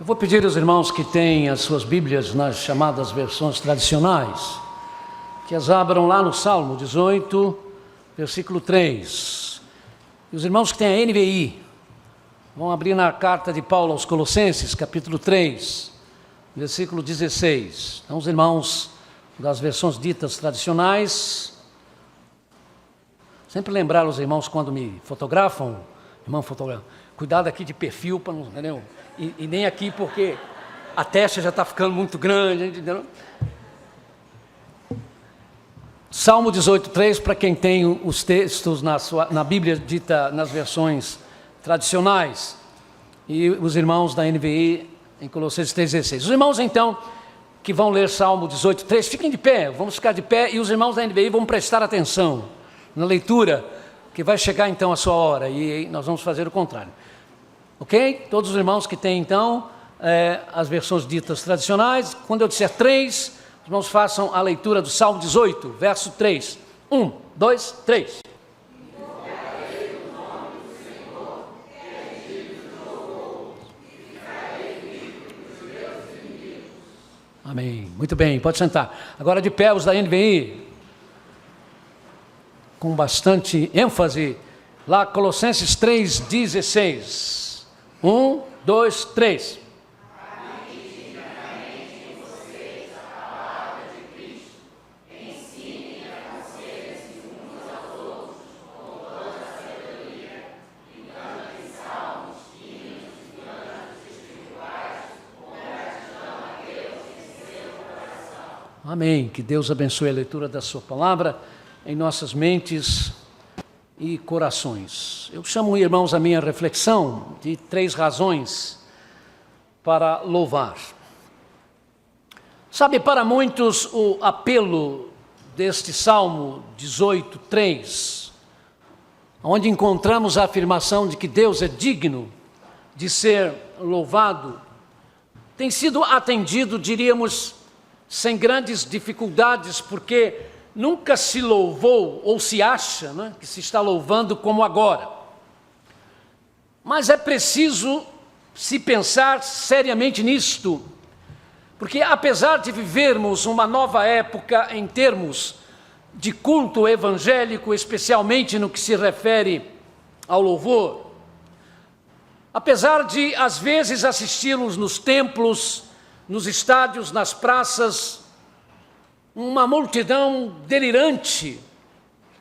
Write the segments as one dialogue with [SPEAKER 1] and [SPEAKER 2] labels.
[SPEAKER 1] Eu vou pedir aos irmãos que têm as suas Bíblias nas chamadas versões tradicionais, que as abram lá no Salmo 18, versículo 3. E os irmãos que têm a NVI, vão abrir na carta de Paulo aos Colossenses, capítulo 3, versículo 16. Então, os irmãos das versões ditas tradicionais, sempre lembrar os irmãos quando me fotografam, irmão fotografa, cuidado aqui de perfil, para não, entendeu? E nem aqui porque a testa já está ficando muito grande, entendeu? Salmo 18:3, para quem tem os textos na Bíblia dita nas versões tradicionais, e os irmãos da NVI em Colossenses 3,16. Os irmãos então que vão ler Salmo 18:3, fiquem de pé, vamos ficar de pé, e os irmãos da NVI vão prestar atenção na leitura, que vai chegar então a sua hora, e nós vamos fazer o contrário. Ok? Todos os irmãos que têm então as versões ditas tradicionais, quando eu disser 3, os irmãos façam a leitura do Salmo 18, verso 3. 1, 2, 3. Amém. Muito bem, pode sentar. Agora de pé os da NVI, com bastante ênfase, lá Colossenses 3,16. 1, 2, 3. Amém. Que Deus abençoe a leitura da sua palavra em nossas mentes e corações. Eu chamo, irmãos, a minha reflexão de 3 razões para louvar. Sabe, para muitos o apelo deste Salmo 18:3, onde encontramos a afirmação de que Deus é digno de ser louvado, tem sido atendido, diríamos, sem grandes dificuldades, porque nunca se louvou, ou se acha, né, que se está louvando como agora. Mas é preciso se pensar seriamente nisto, porque apesar de vivermos uma nova época em termos de culto evangélico, especialmente no que se refere ao louvor, apesar de às vezes assistirmos nos templos, nos estádios, nas praças, uma multidão delirante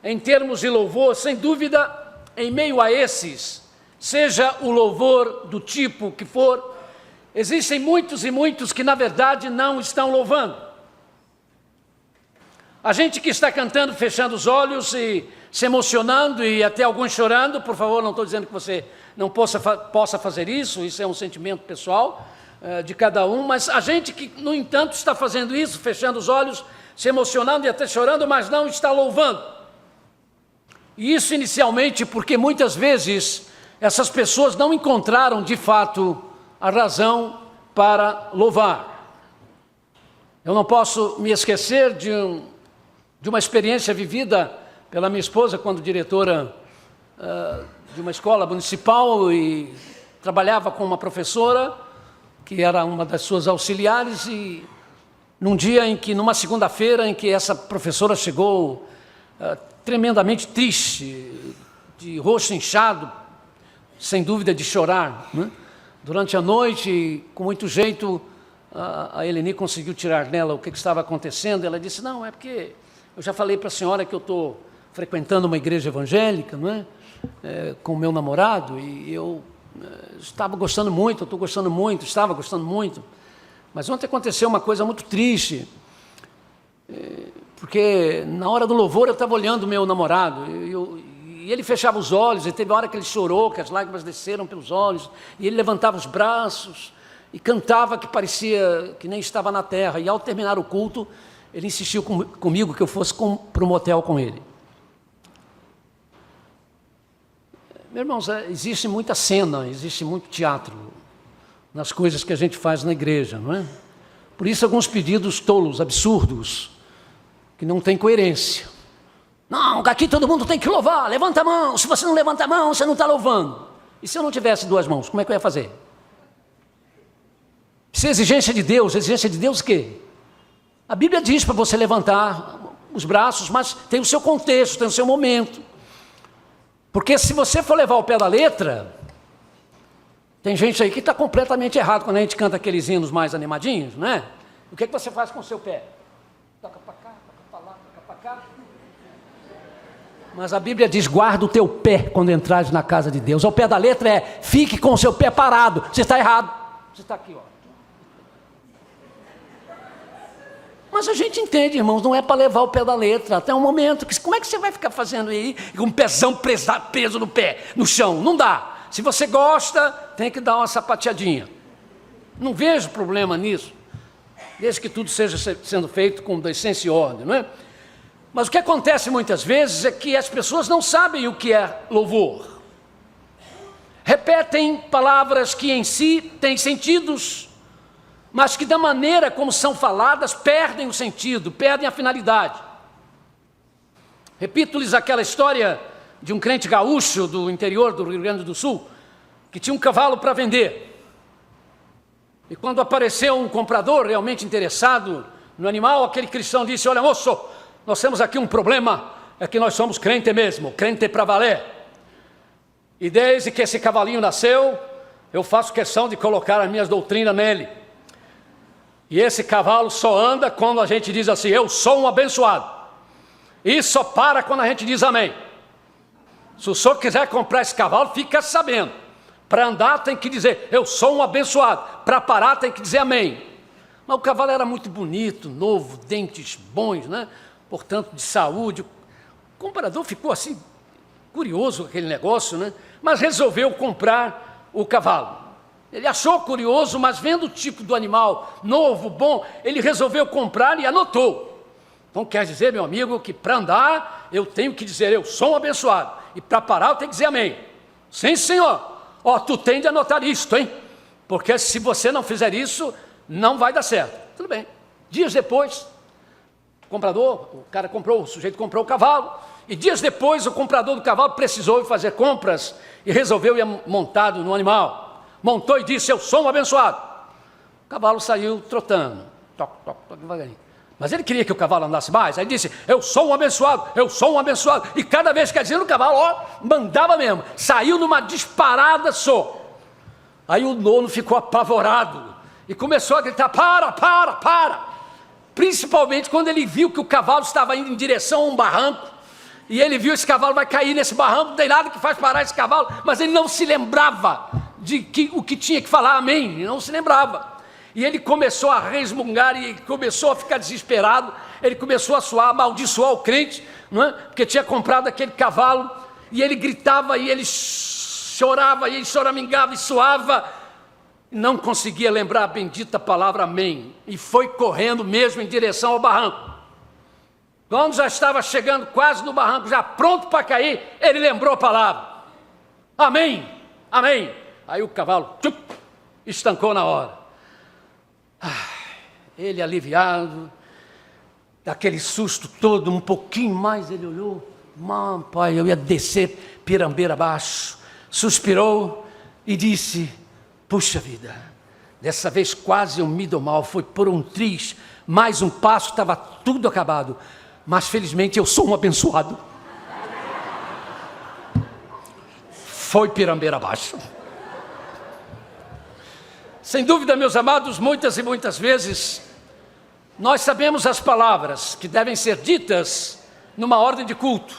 [SPEAKER 1] em termos de louvor, sem dúvida, em meio a esses, seja o louvor do tipo que for, existem muitos e muitos que na verdade não estão louvando. A gente que está cantando, fechando os olhos e se emocionando e até alguns chorando, por favor, não estou dizendo que você não possa fazer isso é um sentimento pessoal de cada um, mas a gente que, no entanto, está fazendo isso, fechando os olhos, se emocionando e até chorando, mas não está louvando. E isso inicialmente porque muitas vezes essas pessoas não encontraram de fato a razão para louvar. Eu não posso me esquecer de uma experiência vivida pela minha esposa quando diretora de uma escola municipal e trabalhava com uma professora que era uma das suas auxiliares, e num dia em que, numa segunda-feira, em que essa professora chegou tremendamente triste, de rosto inchado, sem dúvida de chorar, né? Durante a noite, com muito jeito, a Eleni conseguiu tirar nela o que estava acontecendo. Ela disse: não, é porque eu já falei para a senhora que eu estou frequentando uma igreja evangélica, não é? Com o meu namorado, e eu estava gostando muito, estava gostando muito, mas ontem aconteceu uma coisa muito triste, porque na hora do louvor eu estava olhando o meu namorado, e ele fechava os olhos, e teve uma hora que ele chorou, que as lágrimas desceram pelos olhos, e ele levantava os braços, e cantava que parecia que nem estava na terra, e ao terminar o culto, ele insistiu comigo que eu fosse para um motel com ele. Meus irmãos, existe muita cena, existe muito teatro nas coisas que a gente faz na igreja, não é? Por isso alguns pedidos tolos, absurdos, que não têm coerência. Não, aqui todo mundo tem que louvar, levanta a mão, se você não levanta a mão, você não está louvando. E se eu não tivesse 2 mãos, como é que eu ia fazer? Isso é exigência de Deus. Exigência de Deus o quê? A Bíblia diz para você levantar os braços, mas tem o seu contexto, tem o seu momento. Porque se você for levar ao pé da letra, tem gente aí que está completamente errado quando a gente canta aqueles hinos mais animadinhos, não é? O que você faz com o seu pé? Toca para cá, toca para lá, toca para cá. Mas a Bíblia diz, guarda o teu pé quando entrares na casa de Deus. Ao pé da letra é, fique com o seu pé parado. Você está errado. Você está aqui, ó. Mas a gente entende, irmãos, não é para levar o pé da letra. Até um momento, como é que você vai ficar fazendo aí, com um pezão preso no pé, no chão? Não dá. Se você gosta, tem que dar uma sapateadinha. Não vejo problema nisso, desde que tudo seja sendo feito com decência e ordem, não é? Mas o que acontece muitas vezes é que as pessoas não sabem o que é louvor. Repetem palavras que em si têm sentidos, mas que da maneira como são faladas, perdem o sentido, perdem a finalidade. Repito-lhes aquela história de um crente gaúcho do interior do Rio Grande do Sul, que tinha um cavalo para vender. E quando apareceu um comprador realmente interessado no animal, aquele cristão disse, olha moço, nós temos aqui um problema, é que nós somos crente mesmo, crente para valer. E desde que esse cavalinho nasceu, eu faço questão de colocar as minhas doutrinas nele. E esse cavalo só anda quando a gente diz assim, eu sou um abençoado. E só para quando a gente diz amém. Se o senhor quiser comprar esse cavalo, fica sabendo. Para andar tem que dizer, eu sou um abençoado. Para parar tem que dizer amém. Mas o cavalo era muito bonito, novo, dentes bons, né? Portanto, de saúde. O comprador ficou assim, curioso com aquele negócio, né? Mas resolveu comprar o cavalo. Ele achou curioso, mas vendo o tipo do animal novo, bom, ele resolveu comprar e anotou. Então quer dizer, meu amigo, que para andar eu tenho que dizer, eu sou um abençoado. E para parar eu tenho que dizer amém. Sim, senhor. Ó, tu tem de anotar isto, hein? Porque se você não fizer isso, não vai dar certo. Tudo bem. Dias depois, o sujeito comprou o cavalo. E dias depois, o comprador do cavalo precisou ir fazer compras e resolveu ir montado no animal. Montou e disse, eu sou um abençoado. O cavalo saiu trotando. Toc, toc, toc, devagarinho. Mas ele queria que o cavalo andasse mais. Aí disse, eu sou um abençoado, eu sou um abençoado. E cada vez que ia dizendo, o cavalo, ó, mandava mesmo. Saiu numa disparada só. Aí o dono ficou apavorado. E começou a gritar, para. Principalmente quando ele viu que o cavalo estava indo em direção a um barranco. E ele viu, esse cavalo vai cair nesse barranco, não tem nada que faz parar esse cavalo. Mas ele não se lembrava o que tinha que falar, amém. Ele não se lembrava. E ele começou a resmungar e começou a ficar desesperado. Ele começou a amaldiçoar o crente, não é? Porque tinha comprado aquele cavalo. E ele gritava, e ele chorava, e ele choramingava e suava. Não conseguia lembrar a bendita palavra amém. E foi correndo mesmo em direção ao barranco. Quando já estava chegando quase no barranco, já pronto para cair, ele lembrou a palavra. Amém, amém. Aí o cavalo estancou na hora. Ele aliviado, daquele susto todo, um pouquinho mais, ele olhou, pai, eu ia descer pirambeira abaixo, suspirou e disse, puxa vida, dessa vez quase eu me dou mal, foi por um triz, mais um passo, estava tudo acabado, mas felizmente eu sou um abençoado. Foi pirambeira abaixo. Sem dúvida, meus amados, muitas e muitas vezes, nós sabemos as palavras que devem ser ditas numa ordem de culto.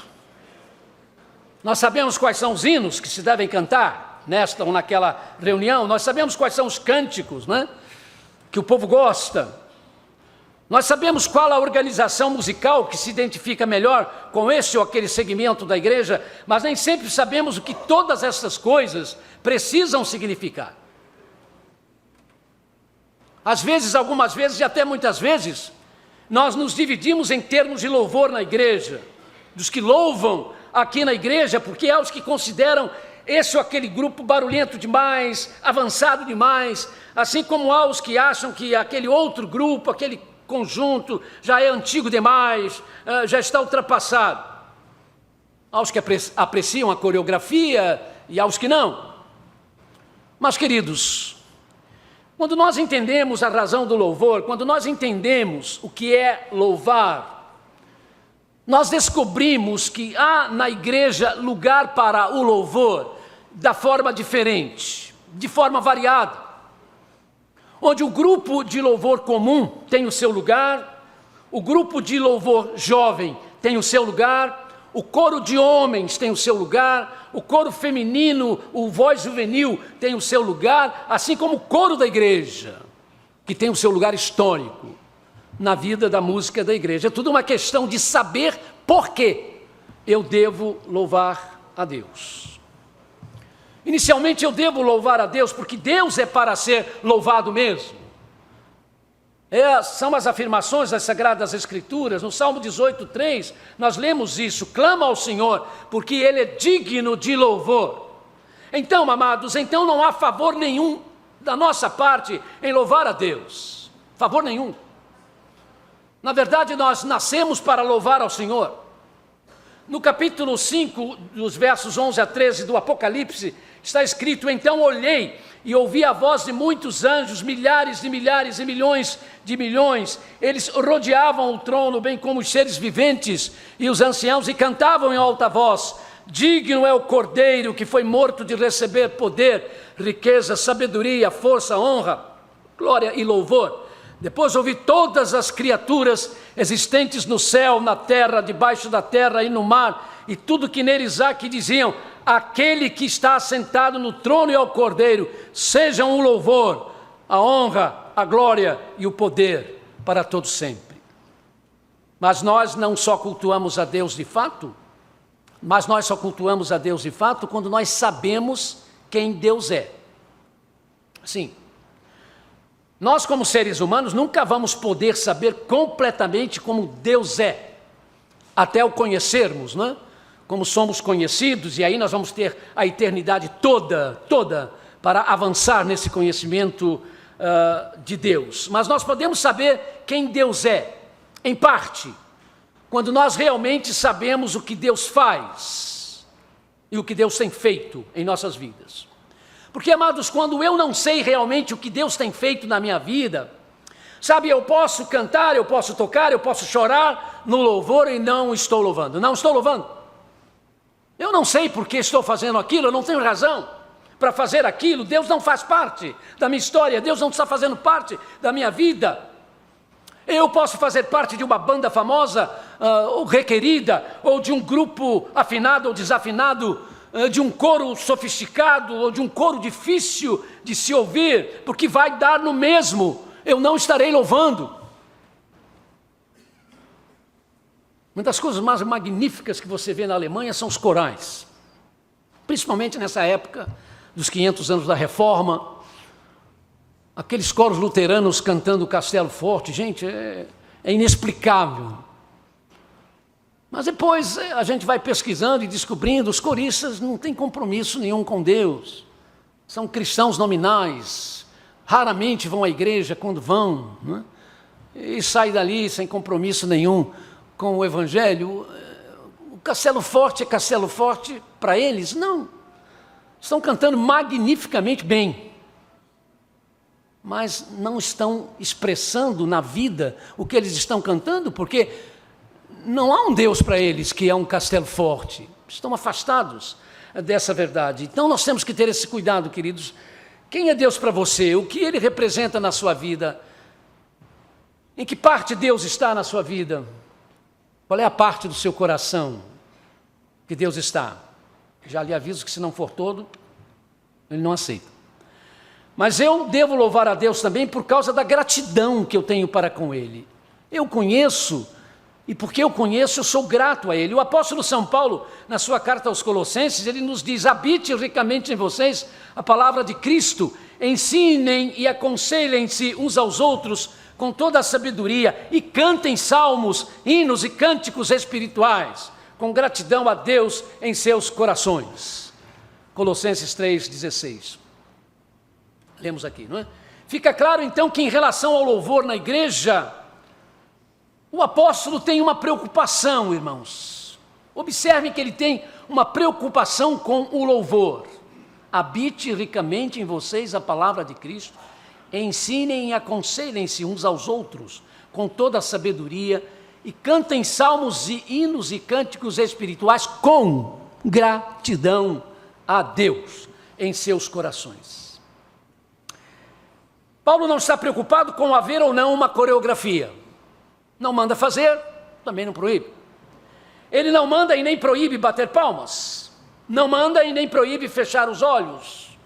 [SPEAKER 1] Nós sabemos quais são os hinos que se devem cantar nesta ou naquela reunião. Nós sabemos quais são os cânticos, né, que o povo gosta. Nós sabemos qual a organização musical que se identifica melhor com esse ou aquele segmento da igreja, mas nem sempre sabemos o que todas essas coisas precisam significar. Às vezes, algumas vezes e até muitas vezes, nós nos dividimos em termos de louvor na igreja. Dos que louvam aqui na igreja, porque há os que consideram esse ou aquele grupo barulhento demais, avançado demais, assim como há os que acham que aquele outro grupo, aquele conjunto já é antigo demais, já está ultrapassado. Há os que apreciam a coreografia e há os que não. Mas, queridos, Quando nós entendemos a razão do louvor, quando nós entendemos o que é louvar, nós descobrimos que há na igreja lugar para o louvor da forma diferente, de forma variada, onde o grupo de louvor comum tem o seu lugar, o grupo de louvor jovem tem o seu lugar, o coro de homens tem o seu lugar, o coro feminino, o voz juvenil tem o seu lugar, assim como o coro da igreja, que tem o seu lugar histórico na vida da música da igreja. É tudo uma questão de saber por que eu devo louvar a Deus. Inicialmente eu devo louvar a Deus porque Deus é para ser louvado mesmo. São as afirmações das Sagradas Escrituras. No Salmo 18:3, nós lemos isso: clama ao Senhor, porque Ele é digno de louvor. Então, amados, então não há favor nenhum da nossa parte em louvar a Deus. Favor nenhum. Na verdade, nós nascemos para louvar ao Senhor. No capítulo 5, dos versos 11 a 13 do Apocalipse, está escrito: então olhei e ouvi a voz de muitos anjos, milhares de milhares e milhões de milhões. Eles rodeavam o trono, bem como os seres viventes e os anciãos, e cantavam em alta voz: digno é o Cordeiro que foi morto de receber poder, riqueza, sabedoria, força, honra, glória e louvor. Depois ouvi todas as criaturas existentes no céu, na terra, debaixo da terra e no mar, e tudo que neles há, que diziam: aquele que está assentado no trono e ao Cordeiro, sejam o louvor, a honra, a glória e o poder para todos sempre. Mas nós não só cultuamos a Deus de fato, mas nós só cultuamos a Deus de fato quando nós sabemos quem Deus é. Sim. Nós, como seres humanos, nunca vamos poder saber completamente como Deus é, até o conhecermos, não é? Como somos conhecidos, e aí nós vamos ter a eternidade toda para avançar nesse conhecimento de Deus. Mas nós podemos saber quem Deus é, em parte, quando nós realmente sabemos o que Deus faz e o que Deus tem feito em nossas vidas. Porque, amados, quando eu não sei realmente o que Deus tem feito na minha vida, sabe, eu posso cantar, eu posso tocar, eu posso chorar no louvor e não estou louvando. Não estou louvando. Eu não sei por que estou fazendo aquilo, eu não tenho razão para fazer aquilo. Deus não faz parte da minha história, Deus não está fazendo parte da minha vida. Eu posso fazer parte de uma banda famosa ou requerida, ou de um grupo afinado ou desafinado, de um coro sofisticado ou de um coro difícil de se ouvir, porque vai dar no mesmo, eu não estarei louvando. Uma das coisas mais magníficas que você vê na Alemanha são os corais, principalmente nessa época dos 500 anos da Reforma, aqueles coros luteranos cantando Castelo Forte. Gente, é inexplicável. Mas depois a gente vai pesquisando e descobrindo, os coristas não têm compromisso nenhum com Deus, são cristãos nominais, raramente vão à igreja quando vão, né? E saem dali sem compromisso nenhum com o Evangelho. O Castelo Forte é Castelo Forte para eles? Não. Estão cantando magnificamente bem, mas não estão expressando na vida o que eles estão cantando, porque não há um Deus para eles que é um Castelo Forte. Estão afastados dessa verdade. Então nós temos que ter esse cuidado, queridos. Quem é Deus para você? O que Ele representa na sua vida? Em que parte Deus está na sua vida? Qual é a parte do seu coração que Deus está? Já lhe aviso que se não for todo, Ele não aceita. Mas eu devo louvar a Deus também por causa da gratidão que eu tenho para com Ele. Eu conheço, e porque eu conheço, eu sou grato a Ele. O apóstolo São Paulo, na sua carta aos Colossenses, ele nos diz: habite ricamente em vocês a palavra de Cristo, ensinem e aconselhem-se uns aos outros com toda a sabedoria, e cantem salmos, hinos e cânticos espirituais, com gratidão a Deus em seus corações. Colossenses 3,16. Lemos aqui, não é? Fica claro então que em relação ao louvor na igreja, o apóstolo tem uma preocupação, irmãos. Observem que ele tem uma preocupação com o louvor. Habite ricamente em vocês a palavra de Cristo, ensinem e aconselhem-se uns aos outros com toda a sabedoria e cantem salmos e hinos e cânticos espirituais com gratidão a Deus em seus corações. Paulo não está preocupado com haver ou não uma coreografia. Não manda fazer, também não proíbe. Ele não manda e nem proíbe bater palmas. Não manda e nem proíbe fechar os olhos.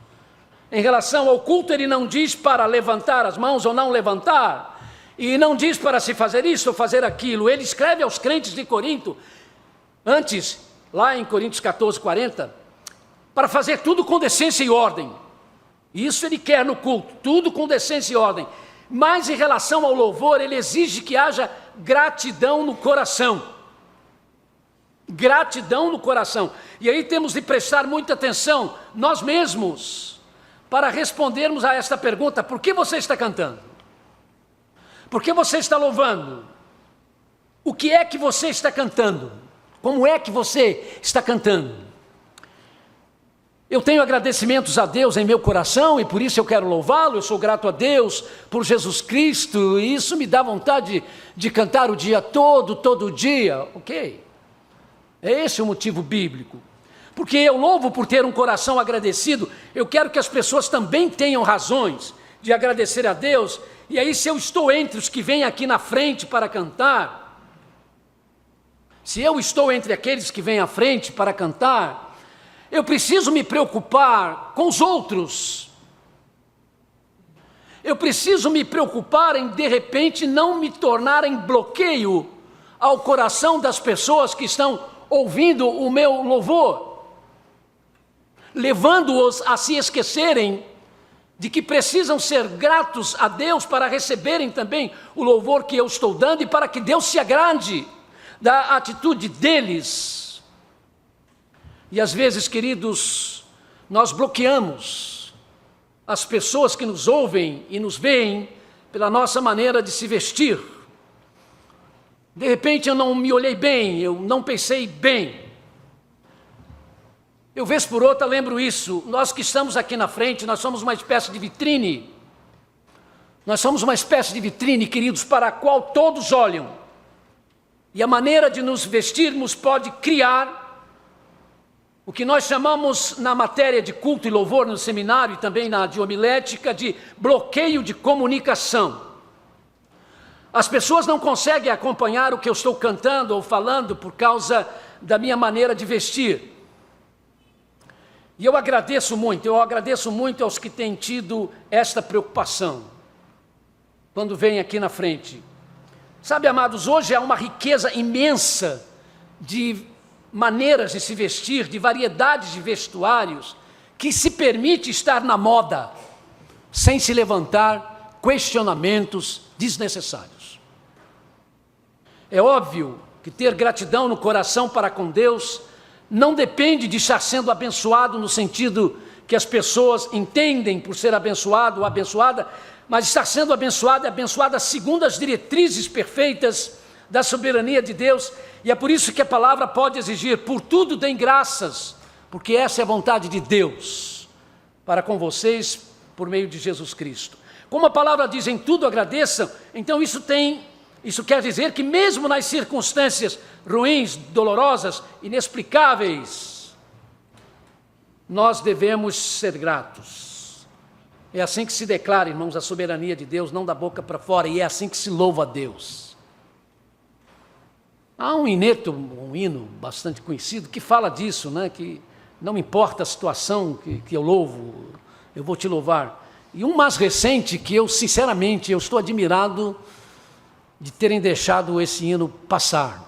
[SPEAKER 1] Em relação ao culto, ele não diz para levantar as mãos ou não levantar. E não diz para se fazer isso ou fazer aquilo. Ele escreve aos crentes de Corinto, antes, lá em Coríntios 14, 40, para fazer tudo com decência e ordem. Isso ele quer no culto, tudo com decência e ordem. Mas em relação ao louvor, ele exige que haja gratidão no coração. Gratidão no coração. E aí temos de prestar muita atenção, nós mesmos, para respondermos a esta pergunta: por que você está cantando? Por que você está louvando? O que é que você está cantando? Como é que você está cantando? Eu tenho agradecimentos a Deus em meu coração e por isso eu quero louvá-lo. Eu sou grato a Deus por Jesus Cristo e isso me dá vontade de cantar o dia todo dia. Ok, é esse o motivo bíblico. Porque eu louvo por ter um coração agradecido. Eu quero que as pessoas também tenham razões de agradecer a Deus. E aí, se eu estou entre os que vêm aqui na frente para cantar, se eu estou entre aqueles que vêm à frente para cantar, eu preciso me preocupar com os outros. Eu preciso me preocupar em, de repente, não me tornar em bloqueio ao coração das pessoas que estão ouvindo o meu louvor, levando-os a se esquecerem de que precisam ser gratos a Deus para receberem também o louvor que eu estou dando e para que Deus se agrade da atitude deles. E às vezes, queridos, nós bloqueamos as pessoas que nos ouvem e nos veem pela nossa maneira de se vestir. De repente eu não me olhei bem, eu não pensei bem. Eu, vez por outra, lembro isso. Nós que estamos aqui na frente, nós somos uma espécie de vitrine. Nós somos uma espécie de vitrine, queridos, para a qual todos olham. E a maneira de nos vestirmos pode criar o que nós chamamos na matéria de culto e louvor no seminário e também na de homilética de bloqueio de comunicação. As pessoas não conseguem acompanhar o que eu estou cantando ou falando por causa da minha maneira de vestir. E eu agradeço muito aos que têm tido esta preocupação, quando vêm aqui na frente. Sabe, amados, hoje há uma riqueza imensa de maneiras de se vestir, de variedades de vestuários, que se permite estar na moda, sem se levantar questionamentos desnecessários. É óbvio que ter gratidão no coração para com Deus não depende de estar sendo abençoado no sentido que as pessoas entendem por ser abençoado ou abençoada, mas estar sendo abençoado é abençoada segundo as diretrizes perfeitas da soberania de Deus, e é por isso que a palavra pode exigir: por tudo deem graças, porque essa é a vontade de Deus para com vocês por meio de Jesus Cristo. Como a palavra diz, em tudo agradeçam, então isso quer dizer que mesmo nas circunstâncias ruins, dolorosas, inexplicáveis, nós devemos ser gratos. É assim que se declara, irmãos, a soberania de Deus, não da boca para fora, e é assim que se louva a Deus. Há um hino bastante conhecido que fala disso, né? Que não importa a situação que eu louvo, eu vou te louvar. E um mais recente que eu, sinceramente, eu estou admirado de terem deixado esse hino passar.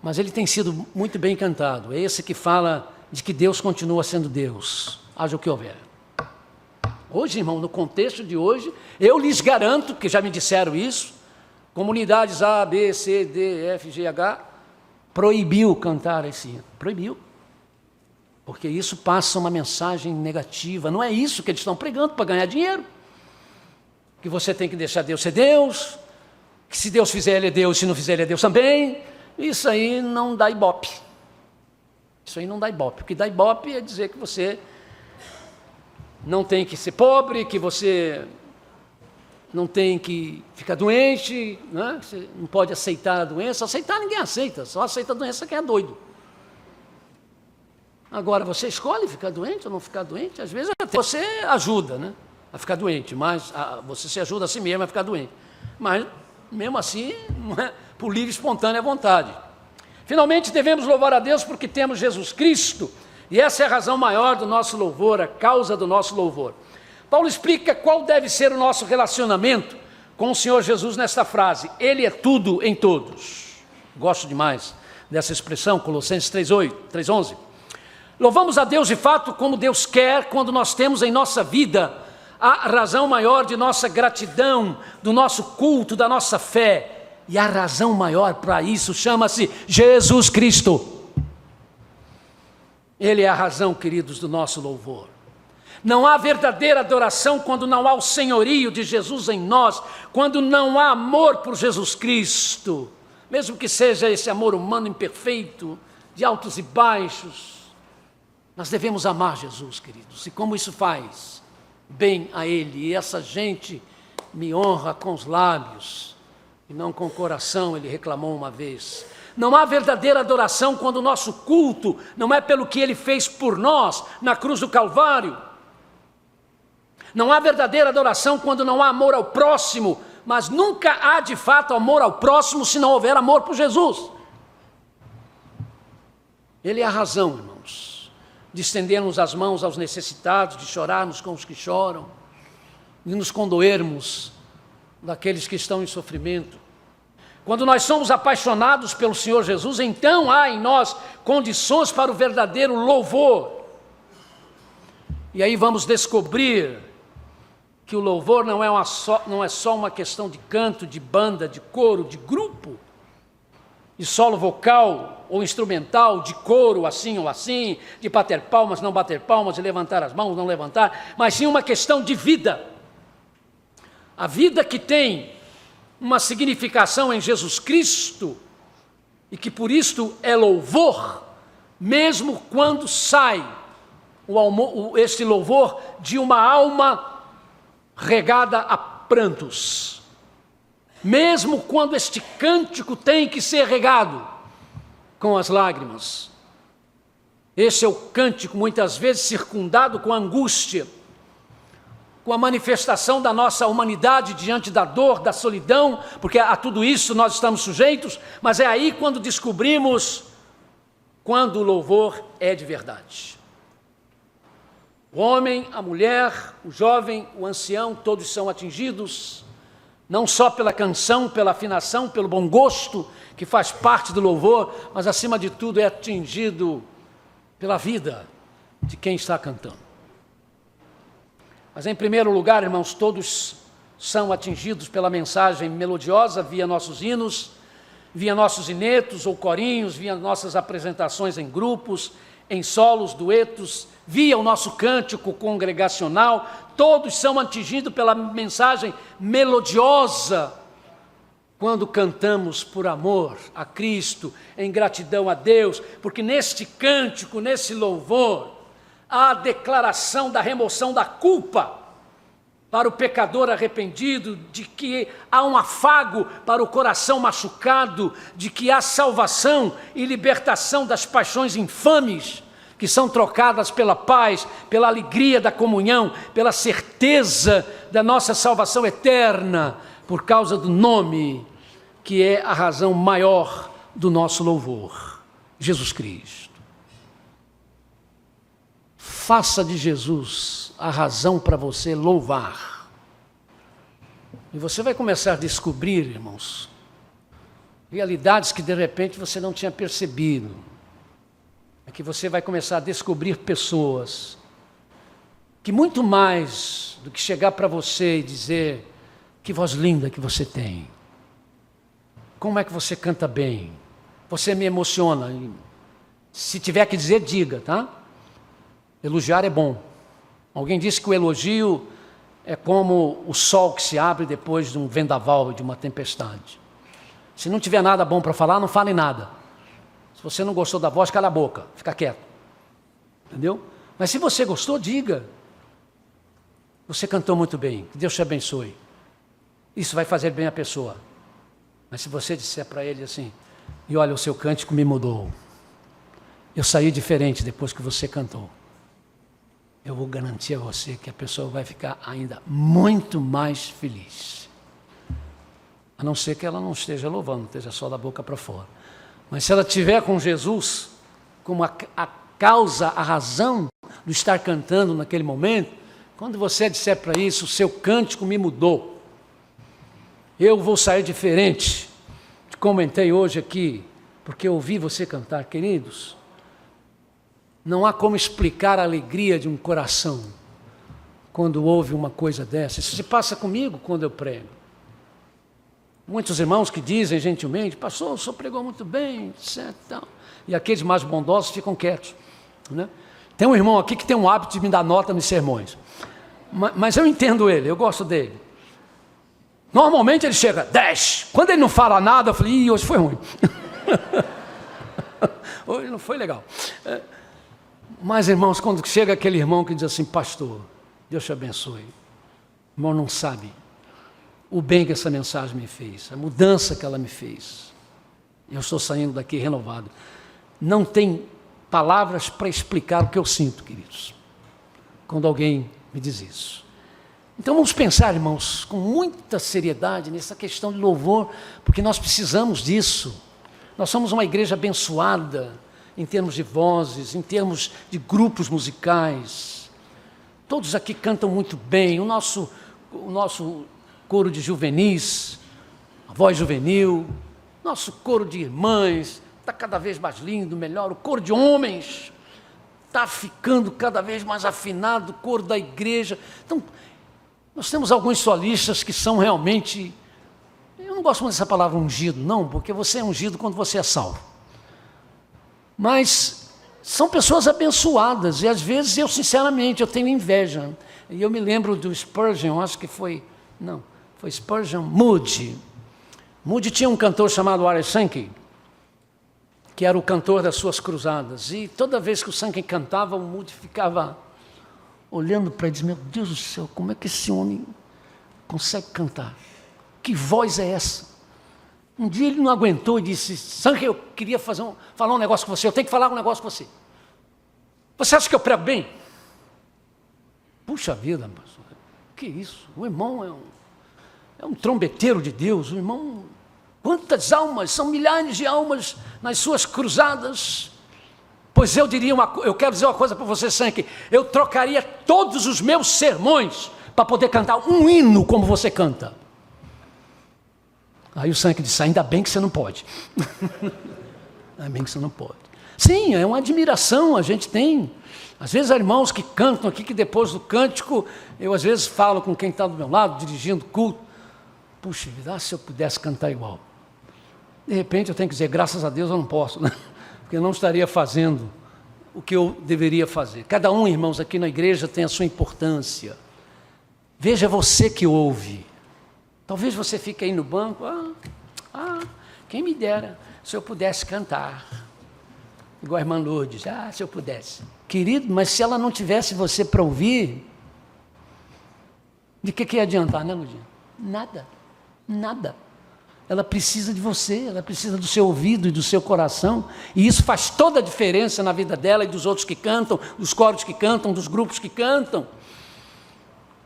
[SPEAKER 1] Mas ele tem sido muito bem cantado. É esse que fala de que Deus continua sendo Deus, haja o que houver. Hoje, irmão, no contexto de hoje, eu lhes garanto, que já me disseram isso, comunidades A, B, C, D, F, G, H, proibiu cantar esse hino. Proibiu. Porque isso passa uma mensagem negativa. Não é isso que eles estão pregando para ganhar dinheiro. Que você tem que deixar Deus ser Deus, que se Deus fizer, Ele é Deus, se não fizer, Ele é Deus também. Isso aí não dá ibope. Isso aí não dá ibope. O que dá ibope é dizer que você não tem que ser pobre, que você não tem que ficar doente, né? Você não pode aceitar a doença. Aceitar ninguém aceita, só aceita a doença quem é doido. Agora, você escolhe ficar doente ou não ficar doente, às vezes até você ajuda, né, a ficar doente, mas você se ajuda a si mesmo a ficar doente. Mas, mesmo assim, não é por livre e espontânea vontade. Finalmente, devemos louvar a Deus porque temos Jesus Cristo, e essa é a razão maior do nosso louvor, a causa do nosso louvor. Paulo explica qual deve ser o nosso relacionamento com o Senhor Jesus nesta frase: Ele é tudo em todos. Gosto demais dessa expressão, Colossenses 3:11. Louvamos a Deus de fato como Deus quer, quando nós temos em nossa vida a razão maior de nossa gratidão, do nosso culto, da nossa fé. E a razão maior para isso chama-se Jesus Cristo. Ele é a razão, queridos, do nosso louvor. Não há verdadeira adoração quando não há o senhorio de Jesus em nós, quando não há amor por Jesus Cristo, mesmo que seja esse amor humano imperfeito, de altos e baixos. Nós devemos amar Jesus, queridos, e como isso faz bem a Ele? E essa gente me honra com os lábios e não com o coração, ele reclamou uma vez. Não há verdadeira adoração quando o nosso culto não é pelo que Ele fez por nós na cruz do Calvário. Não há verdadeira adoração quando não há amor ao próximo, mas nunca há de fato amor ao próximo se não houver amor por Jesus. Ele é a razão, irmãos, de estendermos as mãos aos necessitados, de chorarmos com os que choram, de nos condoermos daqueles que estão em sofrimento. Quando nós somos apaixonados pelo Senhor Jesus, então há em nós condições para o verdadeiro louvor. E aí vamos descobrir que o louvor não é só uma questão de canto, de banda, de coro, de grupo, de solo vocal ou instrumental, de coro assim ou assim, de bater palmas, não bater palmas, de levantar as mãos, não levantar, mas sim uma questão de vida. A vida que tem uma significação em Jesus Cristo e que por isto é louvor, mesmo quando sai este louvor de uma alma regada a prantos. Mesmo quando este cântico tem que ser regado com as lágrimas. Esse é o cântico muitas vezes circundado com a angústia, com a manifestação da nossa humanidade diante da dor, da solidão, porque a tudo isso nós estamos sujeitos, mas é aí quando descobrimos quando o louvor é de verdade. O homem, a mulher, o jovem, o ancião, todos são atingidos, não só pela canção, pela afinação, pelo bom gosto, que faz parte do louvor, mas acima de tudo é atingido pela vida de quem está cantando. Mas em primeiro lugar, irmãos, todos são atingidos pela mensagem melodiosa via nossos hinos, via nossos inetos ou corinhos, via nossas apresentações em grupos, em solos, duetos, via o nosso cântico congregacional. Todos são atingidos pela mensagem melodiosa quando cantamos por amor a Cristo, em gratidão a Deus, porque neste cântico, nesse louvor, há a declaração da remoção da culpa para o pecador arrependido, de que há um afago para o coração machucado, de que há salvação e libertação das paixões infames, que são trocadas pela paz, pela alegria da comunhão, pela certeza da nossa salvação eterna, por causa do nome, que é a razão maior do nosso louvor, Jesus Cristo. Faça de Jesus a razão para você louvar. E você vai começar a descobrir, irmãos, realidades que de repente você não tinha percebido. É que você vai começar a descobrir pessoas que muito mais do que chegar para você e dizer que voz linda que você tem, como é que você canta bem, você me emociona. Se tiver que dizer, diga, tá? Elogiar é bom. Alguém disse que o elogio é como o sol que se abre depois de um vendaval, de uma tempestade. Se não tiver nada bom para falar, não fale nada. Se você não gostou da voz, cala a boca, fica quieto. Entendeu? Mas se você gostou, diga. Você cantou muito bem, que Deus te abençoe. isso vai fazer bem à pessoa. Mas se você disser para ele assim, e olha, o seu cântico me mudou, eu saí diferente depois que você cantou, eu vou garantir a você que a pessoa vai ficar ainda muito mais feliz. A não ser que ela não esteja louvando, esteja só da boca para fora. Mas se ela estiver com Jesus como a causa, a razão do estar cantando naquele momento, quando você disser para isso, o seu cântico me mudou, eu vou sair diferente. Comentei hoje aqui, porque eu ouvi você cantar, queridos, não há como explicar a alegria de um coração quando ouve uma coisa dessa. Isso se passa comigo quando eu prego. Muitos irmãos que dizem gentilmente, pastor, o senhor pregou muito bem, etc. E aqueles mais bondosos ficam quietos, né? Tem um irmão aqui que tem um hábito de me dar nota nos sermões, mas eu entendo ele, eu gosto dele. Normalmente ele chega 10. Quando ele não fala nada, eu falei, ih, hoje foi ruim. Hoje não foi legal. Mas, irmãos, quando chega aquele irmão que diz assim, pastor, Deus te abençoe. O irmão não sabe o bem que essa mensagem me fez, a mudança que ela me fez. Eu estou saindo daqui renovado. Não tem palavras para explicar o que eu sinto, queridos, quando alguém me diz isso. Então vamos pensar, irmãos, com muita seriedade nessa questão de louvor, porque nós precisamos disso. Nós somos uma igreja abençoada em termos de vozes, em termos de grupos musicais. Todos aqui cantam muito bem. O nosso coro de juvenis, a voz juvenil, nosso coro de irmãs está cada vez mais lindo, melhor. O coro de homens está ficando cada vez mais afinado, o coro da igreja. Então, nós temos alguns solistas que são realmente, eu não gosto muito dessa palavra ungido, não, porque você é ungido quando você é salvo. Mas são pessoas abençoadas, e às vezes eu, sinceramente, eu tenho inveja. E eu me lembro do Spurgeon, acho que foi Spurgeon, Moody. Moody tinha um cantor chamado R. Sankey, que era o cantor das suas cruzadas. E toda vez que o Sankey cantava, o Moody ficava olhando para ele e dizia, meu Deus do céu, como é que esse homem consegue cantar? Que voz é essa? Um dia ele não aguentou e disse, Sankey, eu queria falar um negócio com você, eu tenho que falar um negócio com você. Você acha que eu prego bem? Puxa vida, pastor, que isso? O irmão é um trombeteiro de Deus, o irmão, quantas almas, são milhares de almas nas suas cruzadas. Pois eu quero dizer uma coisa para você, Sankey, eu trocaria todos os meus sermões para poder cantar um hino como você canta. Aí o Sankey disse, ainda bem que você não pode. Ainda bem que você não pode. Sim, é uma admiração, a gente tem. Às vezes há irmãos que cantam aqui, que depois do cântico, eu às vezes falo com quem está do meu lado, dirigindo culto, puxa vida, se eu pudesse cantar igual. De repente eu tenho que dizer, graças a Deus eu não posso, né? Porque eu não estaria fazendo o que eu deveria fazer. Cada um, irmãos, aqui na igreja tem a sua importância. Veja você que ouve. Talvez você fique aí no banco, quem me dera se eu pudesse cantar. Igual a irmã Lourdes, se eu pudesse. Querido, mas se ela não tivesse você para ouvir, de que ia adiantar, né, Lourdes? Nada. Ela precisa de você, ela precisa do seu ouvido e do seu coração, e isso faz toda a diferença na vida dela e dos outros que cantam, dos coros que cantam, dos grupos que cantam.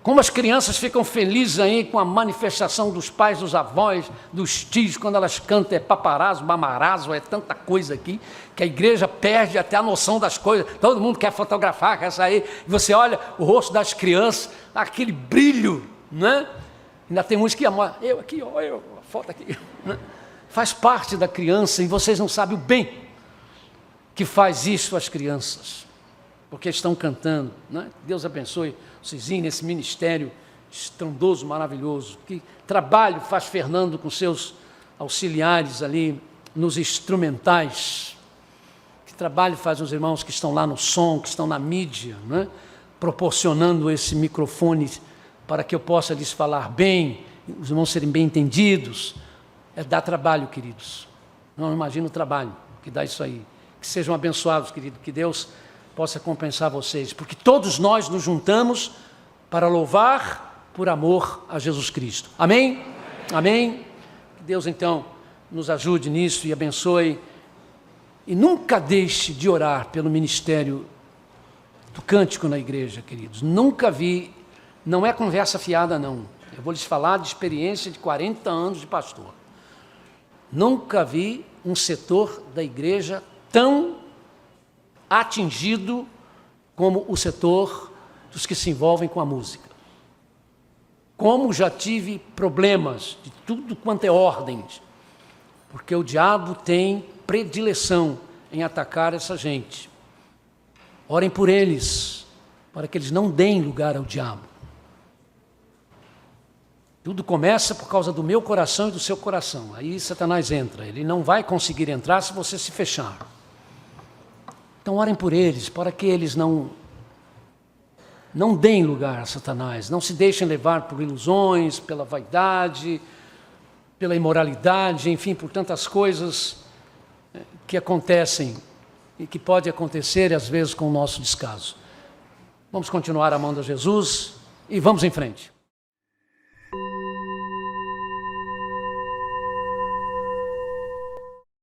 [SPEAKER 1] Como as crianças ficam felizes aí com a manifestação dos pais, dos avós, dos tios, quando elas cantam, é paparazzo, mamarazzo, é tanta coisa aqui, que a igreja perde até a noção das coisas, todo mundo quer fotografar, quer sair, e você olha o rosto das crianças, aquele brilho, né? Ainda tem uns que amam, eu aqui, eu, a foto aqui, né? Faz parte da criança, e vocês não sabem o bem que faz isso às crianças, porque estão cantando, né? Deus abençoe vocês nesse ministério estrondoso, maravilhoso. Que trabalho faz Fernando com seus auxiliares ali nos instrumentais? Que trabalho faz os irmãos que estão lá no som, que estão na mídia, né? Proporcionando esse microfone para que eu possa lhes falar bem, os irmãos serem bem entendidos. Dá trabalho, queridos. Não imagino o trabalho que dá isso aí. Que sejam abençoados, querido, que Deus possa compensar vocês, porque todos nós nos juntamos para louvar por amor a Jesus Cristo. Amém? Amém? Que Deus, então, nos ajude nisso e abençoe. E nunca deixe de orar pelo ministério do cântico na igreja, queridos. Nunca vi, não é conversa fiada, não. Eu vou lhes falar de experiência de 40 anos de pastor. Nunca vi um setor da igreja tão atingido como o setor dos que se envolvem com a música. Como já tive problemas de tudo quanto é ordens, porque o diabo tem predileção em atacar essa gente. Orem por eles, para que eles não deem lugar ao diabo. Tudo começa por causa do meu coração e do seu coração. Aí Satanás entra. Ele não vai conseguir entrar se você se fechar. Então orem por eles, para que eles não deem lugar a Satanás. Não se deixem levar por ilusões, pela vaidade, pela imoralidade, enfim, por tantas coisas que acontecem e que pode acontecer às vezes com o nosso descaso. Vamos continuar amando a Jesus e vamos em frente.